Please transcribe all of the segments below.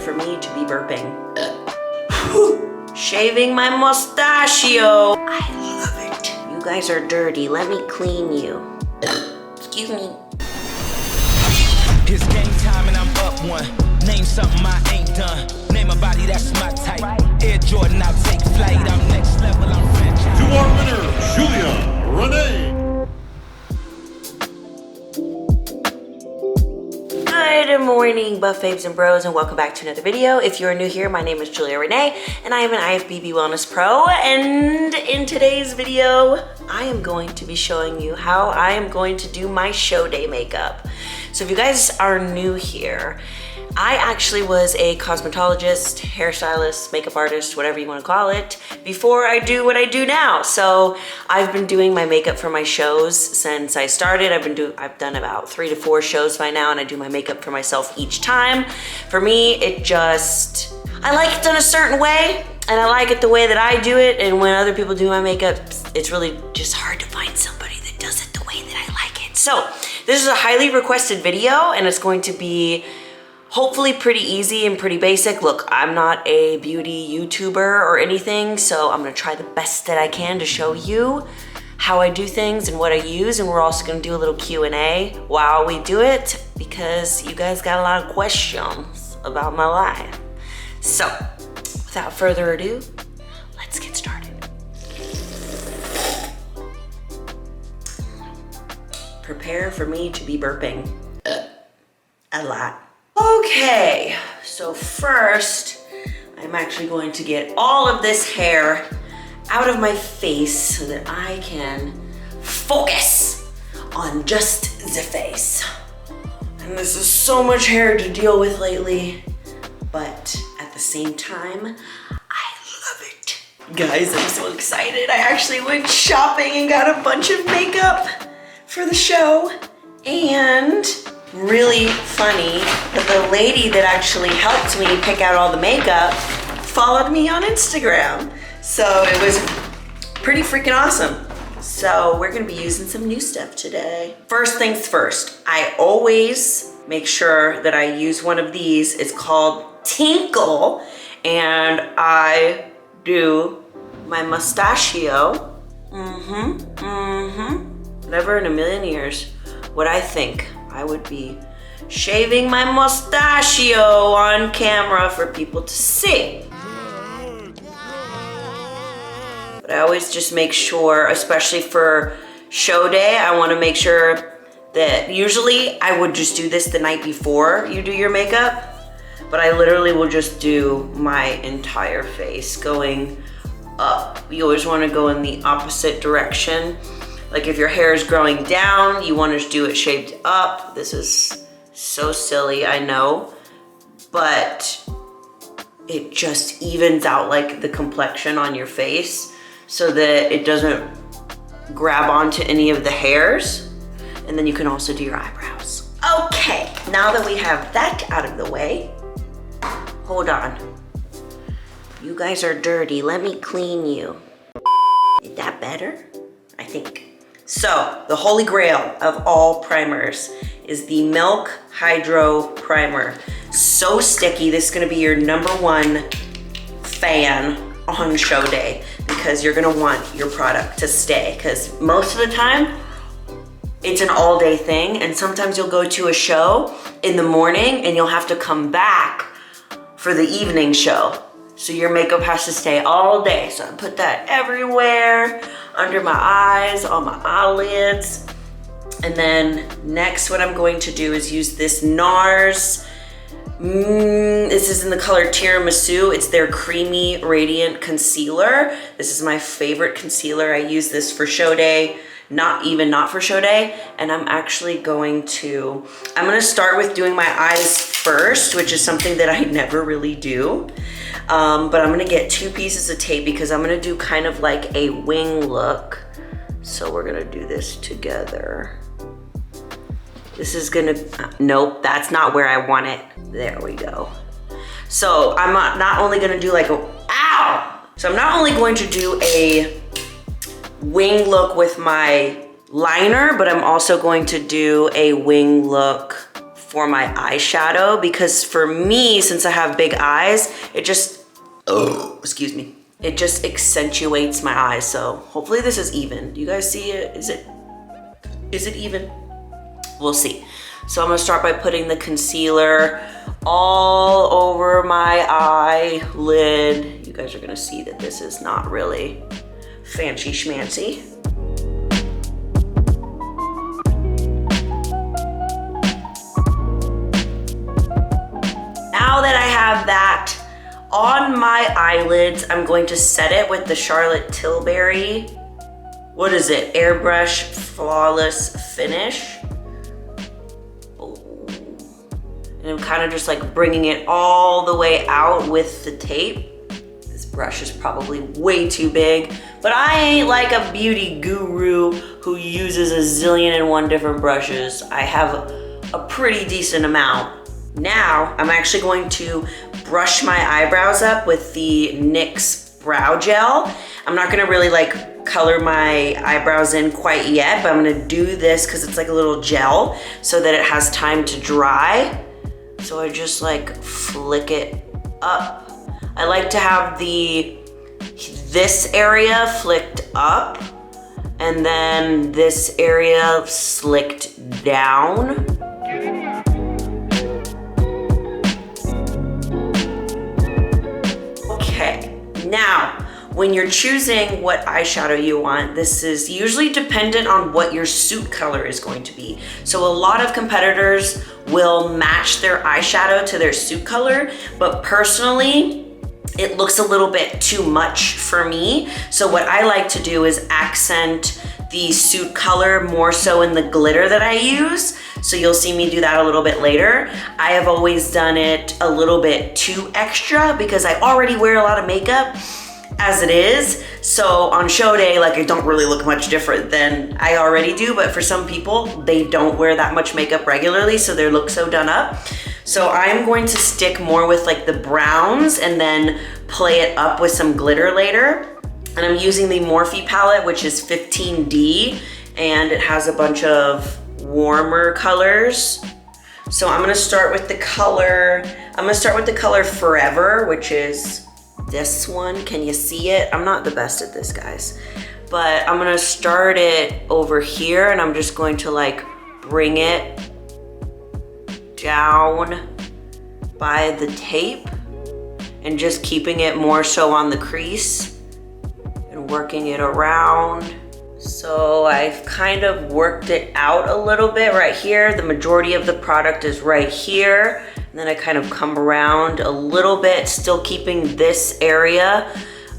for me to be burping. Shaving my mustachio. I love it. You guys are dirty. Let me clean you. Excuse me. It's game time and I'm up one. Name something I ain't done. Name a body that's my type. Air Jordan, I'll take flight. I'm next level, I'm franchise. To our winner, juliarene. Good morning, buff babes and bros, and welcome back to another video. If you're new here, my name is juliarene, and I am an IFBB Wellness Pro. And in today's video, I am going to be showing you how I am going to do my show day makeup. So if you guys are new here, I actually was a cosmetologist, hairstylist, makeup artist, whatever you want to call it, before I do what I do now. So I've been doing my makeup for my shows since I started. I've done about 3 to 4 shows by now, and I do my makeup for myself each time. For me, I like it done a certain way, and I like it the way that I do it. And when other people do my makeup, it's really just hard to find somebody that does it the way that I like it. So this is a highly requested video, and it's going to be hopefully pretty easy and pretty basic. Look, I'm not a beauty YouTuber or anything, so I'm gonna try the best that I can to show you how I do things and what I use, and we're also gonna do a little Q&A while we do it because you guys got a lot of questions about my life. So, without further ado, let's get started. Prepare for me to be burping a lot. Okay, so first, I'm actually going to get all of this hair out of my face so that I can focus on just the face. And this is so much hair to deal with lately, but at the same time, I love it. Guys, I'm so excited. I actually went shopping and got a bunch of makeup for the show, and really funny that the lady that actually helped me pick out all the makeup followed me on Instagram. So it was pretty freaking awesome. So we're gonna be using some new stuff today. First things first, I always make sure that I use one of these. It's called Tinkle, and I do my mustachio. Never in a million years would I think I would be shaving my mustachio on camera for people to see. But I always just make sure, especially for show day, I want to make sure that usually I would just do this the night before you do your makeup, but I literally will just do my entire face going up. You always want to go in the opposite direction. Like if your hair is growing down, you want to do it shaved up. This is so silly, I know, but it just evens out like the complexion on your face so that it doesn't grab onto any of the hairs. And then you can also do your eyebrows. Okay, now that we have that out of the way, hold on. You guys are dirty, let me clean you. Is that better? I think. So, the holy grail of all primers is the Milk Hydro Primer. So sticky, this is gonna be your #1 fan on show day because you're gonna want your product to stay, because most of the time, it's an all day thing, and sometimes you'll go to a show in the morning and you'll have to come back for the evening show. So your makeup has to stay all day. So I put that everywhere, under my eyes, on my eyelids. And then next, what I'm going to do is use this Nars. This is in the color Tiramisu. It's their Creamy Radiant Concealer. This is my favorite concealer. I use this for show day, not for show day. And I'm actually I'm gonna start with doing my eyes first, which is something that I never really do. But I'm gonna get 2 pieces of tape because I'm gonna do kind of like a wing look. So we're gonna do this together. This is gonna, nope, that's not where I want it. There we go. So I'm not only gonna do like So I'm not only going to do a wing look with my liner, but I'm also going to do a wing look for my eyeshadow, because for me, since I have big eyes, it just, excuse me, it just accentuates my eyes. So hopefully this is even. Do you guys see it? Is it even? We'll see. So I'm gonna start by putting the concealer all over my eyelid. You guys are gonna see that this is not really fancy schmancy. Now that I have that on my eyelids, I'm going to set it with the Charlotte Tilbury, what is it? Airbrush Flawless Finish. Oh. And I'm kind of just like bringing it all the way out with the tape. This brush is probably way too big, but I ain't like a beauty guru who uses a zillion and one different brushes. I have a pretty decent amount. Now, I'm actually going to brush my eyebrows up with the NYX Brow Gel. I'm not gonna really like color my eyebrows in quite yet, but I'm gonna do this because it's like a little gel so that it has time to dry. So I just like flick it up. I like to have this area flicked up and then this area slicked down. Okay, now, when you're choosing what eyeshadow you want, this is usually dependent on what your suit color is going to be. So a lot of competitors will match their eyeshadow to their suit color, but personally, it looks a little bit too much for me. So what I like to do is accent the suit color more so in the glitter that I use. So you'll see me do that a little bit later. I have always done it a little bit too extra because I already wear a lot of makeup as it is. So on show day, like I don't really look much different than I already do, but for some people, they don't wear that much makeup regularly, so they look so done up. So I'm going to stick more with like the browns and then play it up with some glitter later. And I'm using the Morphe palette, which is 15D, and it has a bunch of warmer colors. So I'm gonna start with the color, Forever, which is this one. Can you see it? I'm not the best at this, guys. But I'm gonna start it over here and I'm just going to like bring it down by the tape and just keeping it more so on the crease and working it around. So I've kind of worked it out a little bit right here. The majority of the product is right here. And then I kind of come around a little bit, still keeping this area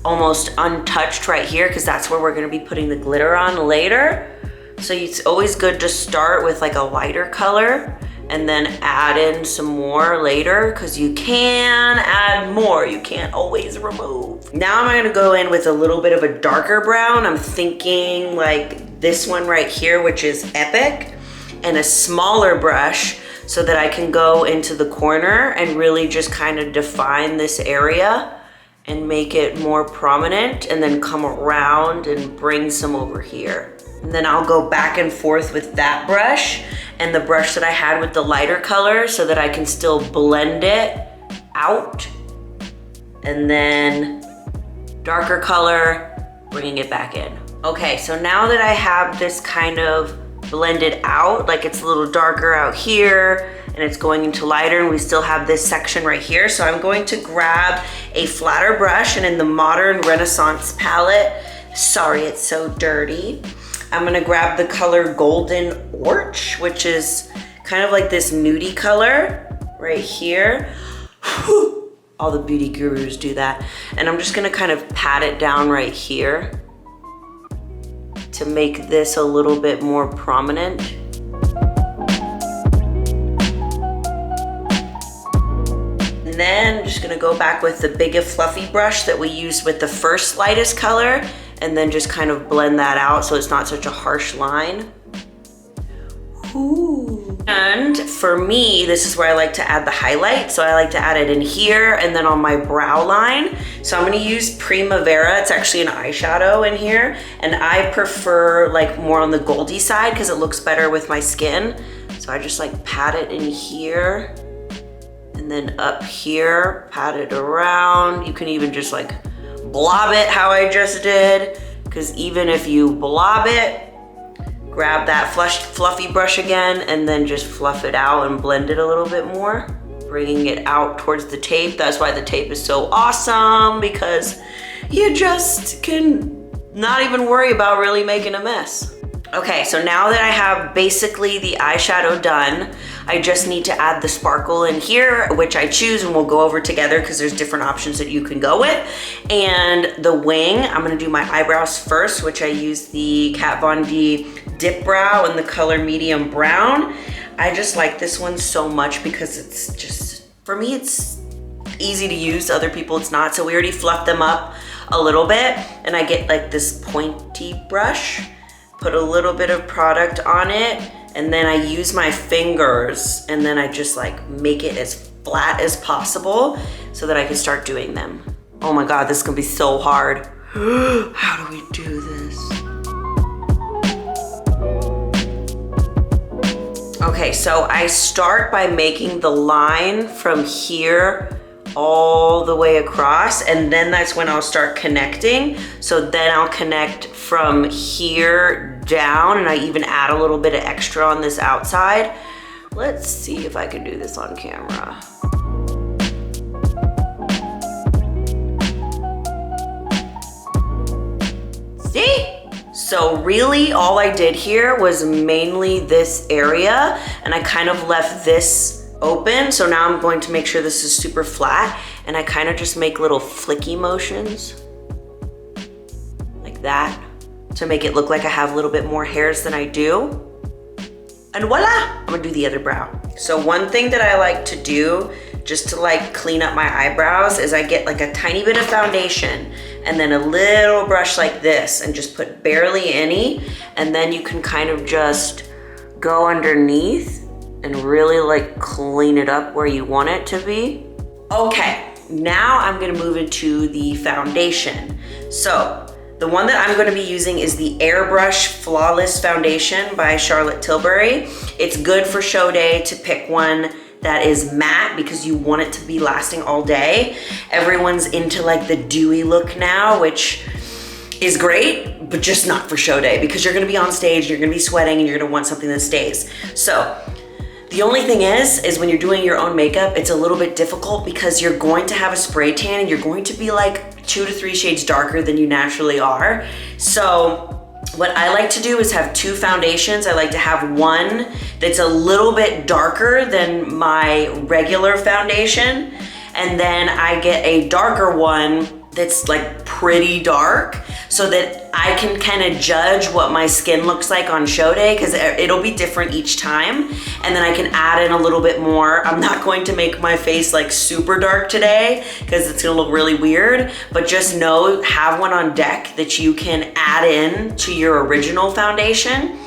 almost untouched right here because that's where we're gonna be putting the glitter on later. So it's always good to start with like a lighter color and then add in some more later because you can add more, you can't always remove. Now I'm gonna go in with a little bit of a darker brown. I'm thinking like this one right here, which is Epic, and a smaller brush so that I can go into the corner and really just kind of define this area and make it more prominent, and then come around and bring some over here. And then I'll go back and forth with that brush and the brush that I had with the lighter color so that I can still blend it out. And then darker color, bringing it back in. Okay, so now that I have this kind of blended out, like it's a little darker out here and it's going into lighter, and we still have this section right here. So I'm going to grab a flatter brush, and in the Modern Renaissance palette, sorry it's so dirty, I'm gonna grab the color Golden Orch, which is kind of like this nudie color right here. All the beauty gurus do that. And I'm just gonna kind of pat it down right here to make this a little bit more prominent. And then I'm just gonna go back with the big fluffy brush that we used with the first lightest color, and then just kind of blend that out so it's not such a harsh line. Ooh. And for me, this is where I like to add the highlight. So I like to add it in here and then on my brow line. So I'm gonna use Primavera. It's actually an eyeshadow in here. And I prefer like more on the goldy side because it looks better with my skin. So So I just like pat it in here, and then up here, pat it around. You can even just like blob it how I just did, because even if you blob it, grab that fluffy brush again and then just fluff it out and blend it a little bit more, bringing it out towards the tape. That's why the tape is so awesome, because you just can not even worry about really making a mess. Okay, so now that I have basically the eyeshadow done, I just need to add the sparkle in here, which I choose and we'll go over together because there's different options that you can go with. And the wing, I'm gonna do my eyebrows first, which I use the Kat Von D Dip Brow in the color medium brown. I just like this one so much because it's just, for me, it's easy to use. Other people, it's not. So we already fluffed them up a little bit, and I get like this pointy brush, put a little bit of product on it, and then I use my fingers, and then I just like make it as flat as possible so that I can start doing them. Oh my God, this is gonna be so hard. How do we do this? Okay, so I start by making the line from here all the way across, and then that's when I'll start connecting. So then I'll connect from here down, and I even add a little bit of extra on this outside. Let's see if I can do this on camera. See? So really all I did here was mainly this area, and I kind of left this open. So now I'm going to make sure this is super flat, and I kind of just make little flicky motions like that to make it look like I have a little bit more hairs than I do. And voila, I'm gonna do the other brow. So one thing that I like to do just to like clean up my eyebrows is I get like a tiny bit of foundation and then a little brush like this and just put barely any, and then you can kind of just go underneath and really like clean it up where you want it to be. Okay, now I'm gonna move into the foundation. So the one that I'm gonna be using is the Airbrush Flawless Foundation by Charlotte Tilbury. It's good for show day to pick one that is matte because you want it to be lasting all day. Everyone's into like the dewy look now, which is great, but just not for show day because you're gonna be on stage, you're gonna be sweating, and you're gonna want something that stays. So the only thing is when you're doing your own makeup, it's a little bit difficult because you're going to have a spray tan and you're going to be like 2 to 3 shades darker than you naturally are. So what I like to do is have 2 foundations. I like to have one that's a little bit darker than my regular foundation, and then I get a darker one that's like pretty dark so that I can kind of judge what my skin looks like on show day, because it'll be different each time. And then I can add in a little bit more. I'm not going to make my face like super dark today because it's gonna look really weird, but just know, have one on deck that you can add in to your original foundation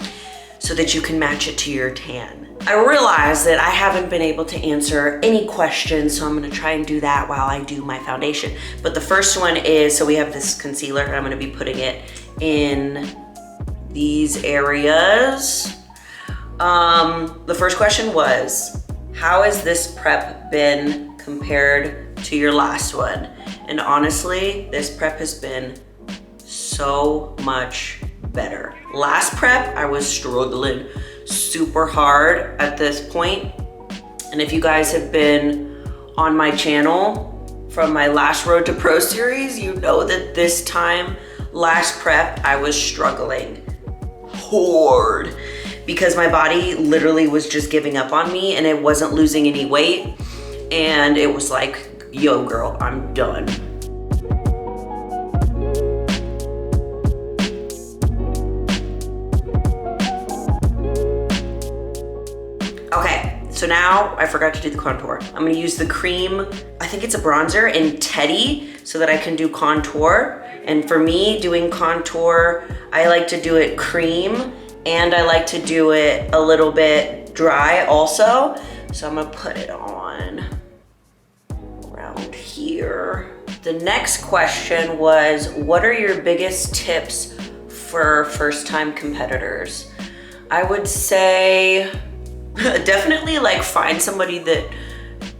so that you can match it to your tan. I realize that I haven't been able to answer any questions, so I'm gonna try and do that while I do my foundation. But the first one is, so we have this concealer, and I'm gonna be putting it in these areas. The first question was, how has this prep been compared to your last one? And honestly, this prep has been so much better. Last prep, I was struggling super hard at this point. And if you guys have been on my channel from my last Road to Pro series, you know that this time, last prep, I was struggling hard because my body literally was just giving up on me and it wasn't losing any weight. And it was like, yo girl, I'm done. Okay, so now I forgot to do the contour. I'm gonna use the cream, I think it's a bronzer in Teddy, so that I can do contour. And for me, doing contour, I like to do it cream, and I like to do it a little bit dry also. So I'm gonna put it on around here. The next question was, what are your biggest tips for first-time competitors? I would say, Definitely like find somebody that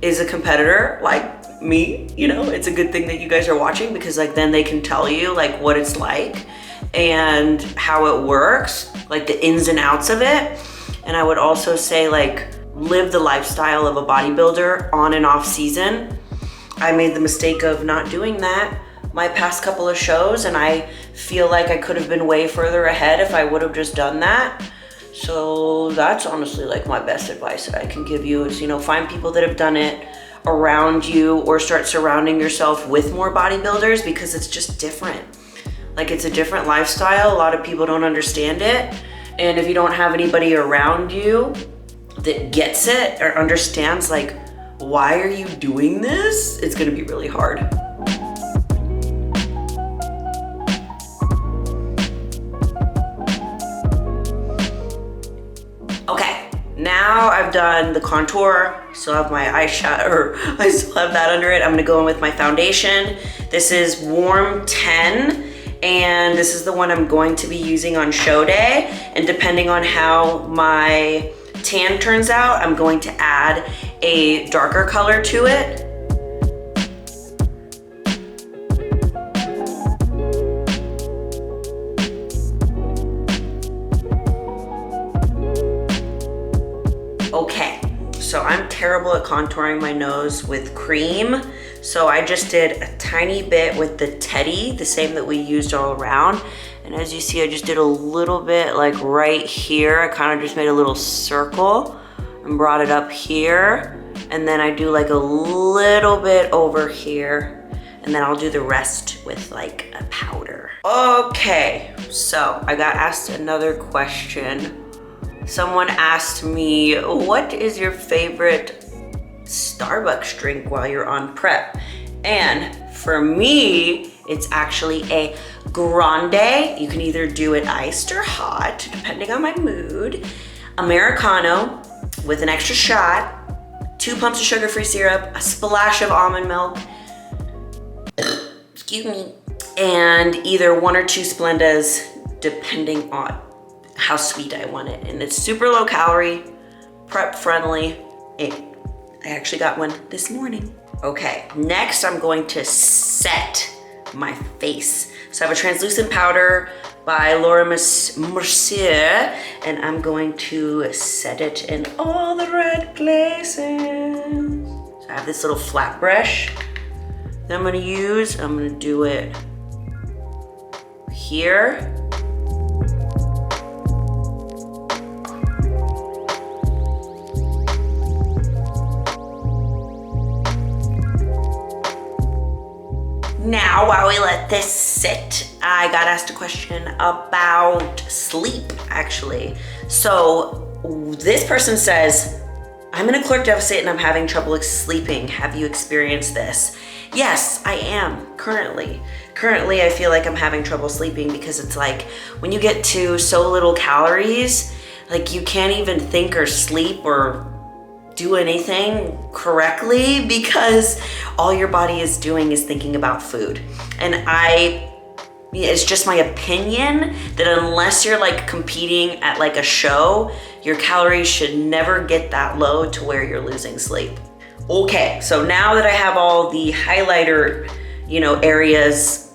is a competitor like me, you know. It's a good thing that you guys are watching, because like then they can tell you like what it's like and how it works, like the ins and outs of it. And I would also say like live the lifestyle of a bodybuilder on and off season. I made the mistake of not doing that my past couple of shows, and I feel like I could have been way further ahead if I would have just done that. So that's honestly like my best advice that I can give you is, you know, find people that have done it around you, or start surrounding yourself with more bodybuilders, because it's just different. Like it's a different lifestyle. A lot of people don't understand it. And if you don't have anybody around you that gets it or understands like, why are you doing this? It's gonna be really hard. Okay, now I've done the contour. Still have my eyeshadow, or I still have that under it. I'm gonna go in with my foundation. This is Warm 10. And this is the one I'm going to be using on show day. And depending on how my tan turns out, I'm going to add a darker color to it. Okay, so I'm terrible at contouring my nose with cream. So I just did a tiny bit with the Teddy, the same that we used all around. And as you see, I just did a little bit like right here. I kind of just made a little circle and brought it up here. And then I do like a little bit over here. And then I'll do the rest with like a powder. Okay, so I got asked another question. Someone asked me, what is your favorite Starbucks drink while you're on prep? And for me, it's actually a grande. You can either do it iced or hot, depending on my mood. Americano with an extra shot, 2 pumps of sugar-free syrup, a splash of almond milk, excuse me, and either 1 or 2 Splendas, depending on how sweet I want it. And it's super low calorie, prep friendly. I actually got one this morning. Okay, next I'm going to set my face. So I have a translucent powder by Laura Mercier, and I'm going to set it in all the right places. So I have this little flat brush that I'm gonna use. I'm gonna do it here. Now, while we let this sit, I got asked a question about sleep, actually. So this person says, I'm in a caloric deficit and I'm having trouble sleeping. Have you experienced this? Yes, I am currently. Currently, I feel like I'm having trouble sleeping because it's like when you get to so little calories, like you can't even think or sleep or do anything correctly because all your body is doing is thinking about food. And it's just my opinion that unless you're like competing at like a show, your calories should never get that low to where you're losing sleep. Okay, so now that I have all the highlighter, areas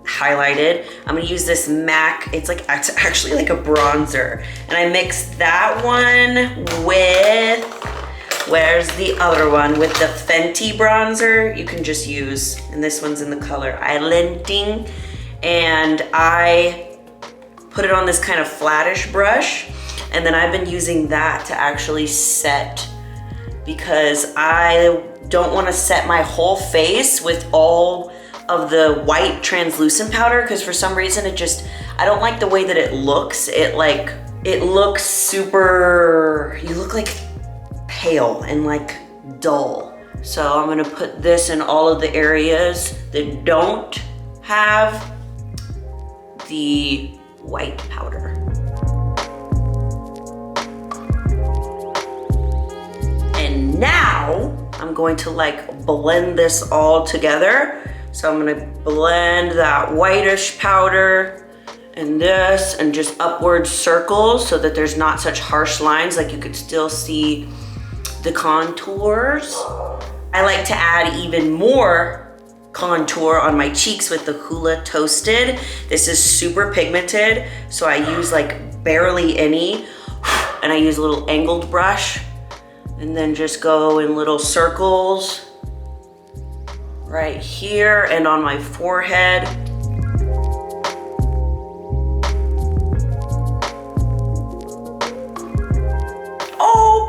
highlighted, I'm gonna use this MAC, it's actually like a bronzer. And I mixed that one with, where's the other one? With the Fenty bronzer. You can just use, and this one's in the color Eyeliner. And I put it on this kind of flattish brush. And then I've been using that to actually set, because I don't want to set my whole face with all of the white translucent powder, because for some reason I don't like the way that it looks. It looks super, you look like pale and like dull. So I'm gonna put this in all of the areas that don't have the white powder. And now I'm going to like blend this all together. So I'm gonna blend that whitish powder and this, and just upward circles so that there's not such harsh lines, like you could still see the contours. I like to add even more contour on my cheeks with the Hoola Toasted. This is super pigmented, so I use like barely any, and I use a little angled brush, and then just go in little circles right here and on my forehead.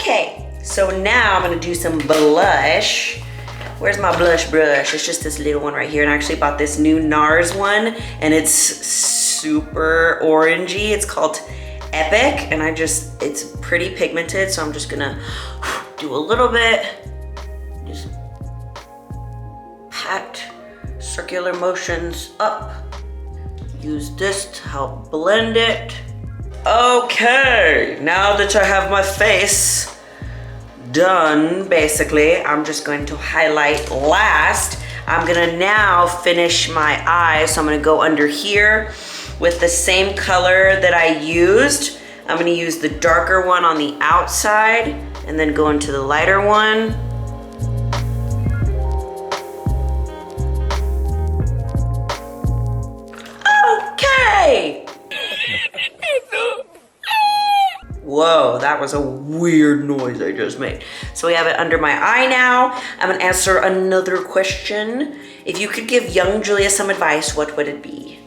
Okay, so now I'm gonna do some blush. Where's my blush brush? It's just this little one right here, and I actually bought this new Nars one, and it's super orangey. It's called Epic, and it's pretty pigmented, so I'm just gonna do a little bit. Just pat circular motions up. Use this to help blend it. Okay, now that I have my face done, basically, I'm just going to highlight last. I'm gonna now finish my eyes, so I'm gonna go under here with the same color that I used. I'm gonna use the darker one on the outside and then go into the lighter one. Okay! Whoa, that was a weird noise I just made. So we have it under my eye now. I'm gonna answer another question. If you could give young Julia some advice, what would it be?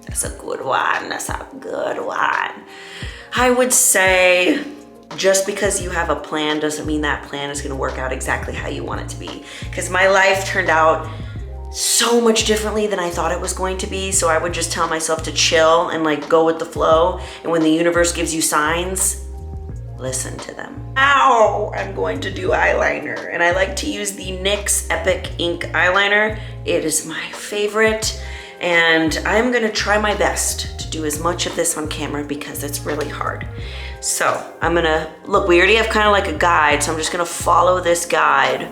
That's a good one, that's a good one. I would say, just because you have a plan doesn't mean that plan is gonna work out exactly how you want it to be. Because my life turned out so much differently than I thought it was going to be. So I would just tell myself to chill and like go with the flow. And when the universe gives you signs, listen to them. Now I'm going to do eyeliner, and I like to use the NYX Epic Ink Eyeliner. It is my favorite, and I'm gonna try my best to do as much of this on camera because it's really hard. So I'm gonna, look, we already have kind of like a guide, so I'm just gonna follow this guide.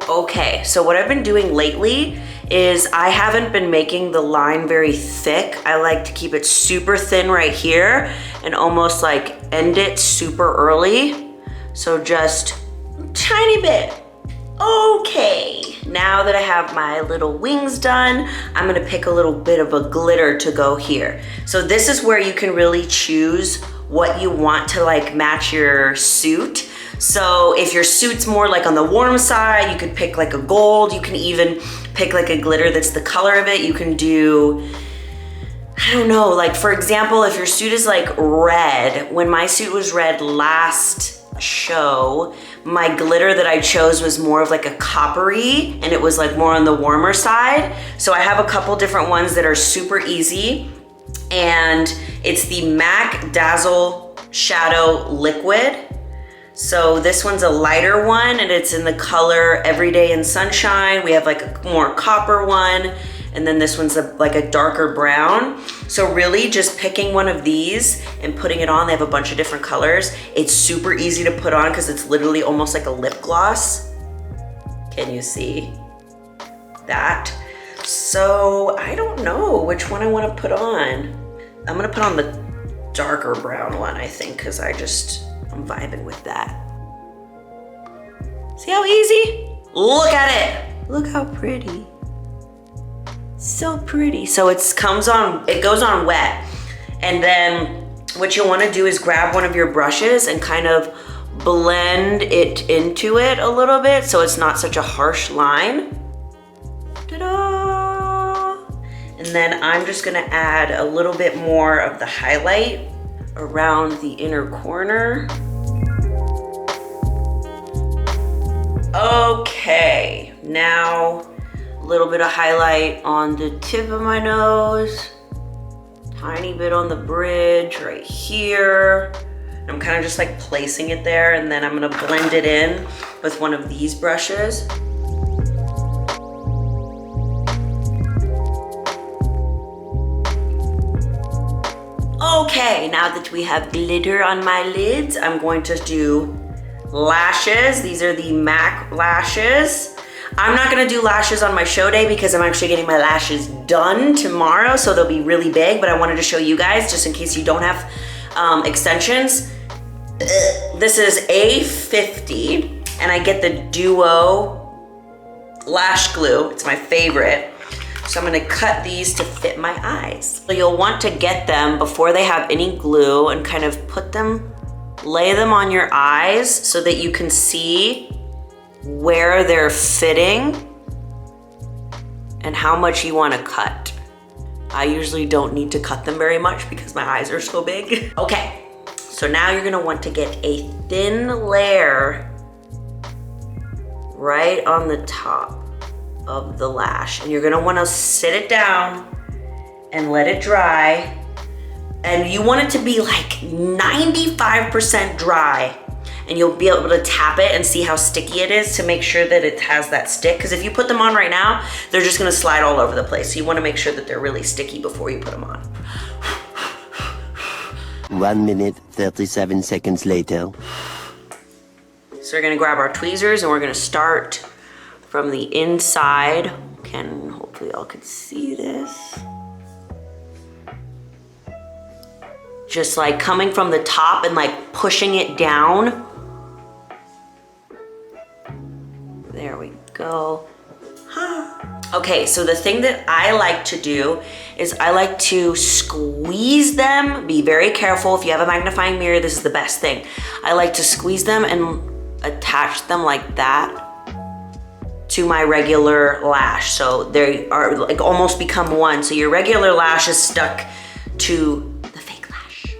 Okay, so what I've been doing lately is I haven't been making the line very thick. I like to keep it super thin right here and almost like end it super early. So just a tiny bit. Okay, now that I have my little wings done, I'm gonna pick a little bit of a glitter to go here. So this is where you can really choose what you want to like match your suit. So if your suit's more like on the warm side, you could pick like a gold. You can even pick like a glitter that's the color of it. You can do, I don't know, like for example, if your suit is like red, when my suit was red last show, my glitter that I chose was more of like a coppery, and it was like more on the warmer side. So I have a couple different ones that are super easy, and it's the MAC Dazzle Shadow Liquid. So this one's a lighter one, and it's in the color Everyday in Sunshine. We have like a more copper one, and then this one's like a darker brown. So really just picking one of these and putting it on. They have a bunch of different colors. It's super easy to put on because it's literally almost like a lip gloss. Can you see that? So I don't know which one I want to put on. I'm gonna put on the darker brown one, I think, because I'm vibing with that. See how easy? Look at it. Look how pretty. So pretty. So it goes on wet. And then what you want to do is grab one of your brushes and kind of blend it into it a little bit so it's not such a harsh line. Ta-da! And then I'm just gonna add a little bit more of the highlight around the inner corner. Okay, now a little bit of highlight on the tip of my nose, tiny bit on the bridge right here. I'm kind of just like placing it there, and then I'm gonna blend it in with one of these brushes. Okay, now that we have glitter on my lids, I'm going to do lashes. These are the MAC lashes. I'm not gonna do lashes on my show day because I'm actually getting my lashes done tomorrow, so they'll be really big, but I wanted to show you guys just in case you don't have extensions. This is A50, and I get the Duo lash glue. It's my favorite. So I'm gonna cut these to fit my eyes. So you'll want to get them before they have any glue and kind of lay them on your eyes so that you can see where they're fitting and how much you want to cut. I usually don't need to cut them very much because my eyes are so big. Okay, so now you're gonna want to get a thin layer right on the top of the lash, and you're gonna want to sit it down and let it dry. And you want it to be like 95% dry, and you'll be able to tap it and see how sticky it is to make sure that it has that stick. Because if you put them on right now, they're just gonna slide all over the place. So you wanna make sure that they're really sticky before you put them on. 1 minute, 37 seconds later. So we're gonna grab our tweezers and we're gonna start from the inside. Hopefully y'all can see this. Just like coming from the top and like pushing it down. There we go. Okay, so the thing that I like to do is I like to squeeze them. Be very careful. If you have a magnifying mirror, this is the best thing. I like to squeeze them and attach them like that to my regular lash. So they are like almost become one. So your regular lash is stuck to the fake lash.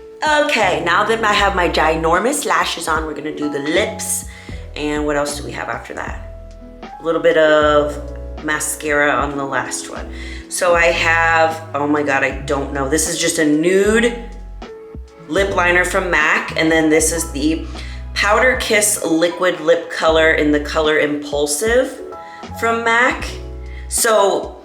Okay, now that I have my ginormous lashes on, we're gonna do the lips. And what else do we have after that? A little bit of mascara on the last one. So I have, oh my God, I don't know. This is just a nude lip liner from MAC. And then this is the Powder Kiss liquid lip color in the color Impulsive from MAC. So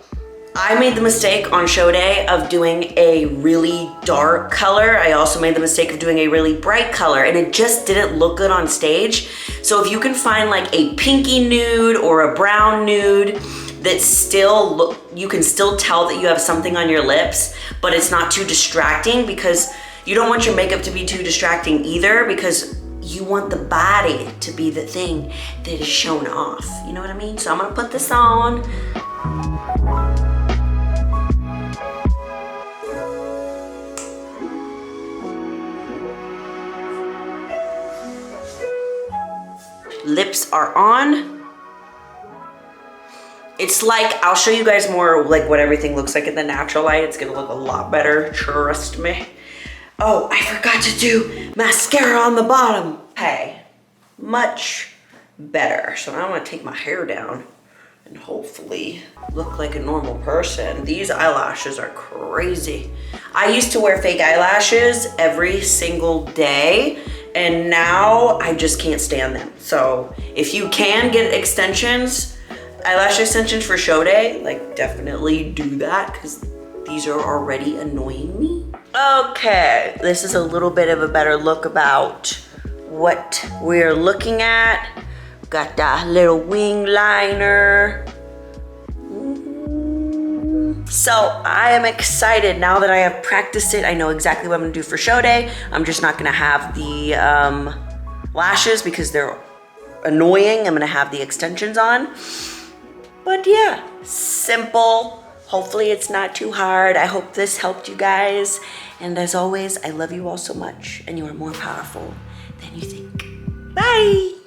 I made the mistake on show day of doing a really dark color. I also made the mistake of doing a really bright color, and it just didn't look good on stage. So if you can find like a pinky nude or a brown nude that still you can still tell that you have something on your lips, but it's not too distracting, because you don't want your makeup to be too distracting either, because you want the body to be the thing that is shown off. You know what I mean? So I'm gonna put this on. Lips are on. It's like, I'll show you guys more like what everything looks like in the natural light. It's gonna look a lot better, trust me. Oh, I forgot to do mascara on the bottom. Hey, much better. So now I'm gonna take my hair down and hopefully look like a normal person. These eyelashes are crazy. I used to wear fake eyelashes every single day, and now I just can't stand them. So if you can get extensions, eyelash extensions for show day, like definitely do that, because these are already annoying me. Okay, this is a little bit of a better look about what we're looking at. Got that little wing liner. So I am excited now that I have practiced it. I know exactly what I'm gonna do for show day. I'm just not gonna have the lashes because they're annoying. I'm gonna have the extensions on. But yeah, simple. Hopefully it's not too hard. I hope this helped you guys. And as always, I love you all so much, and you are more powerful than you think. Bye.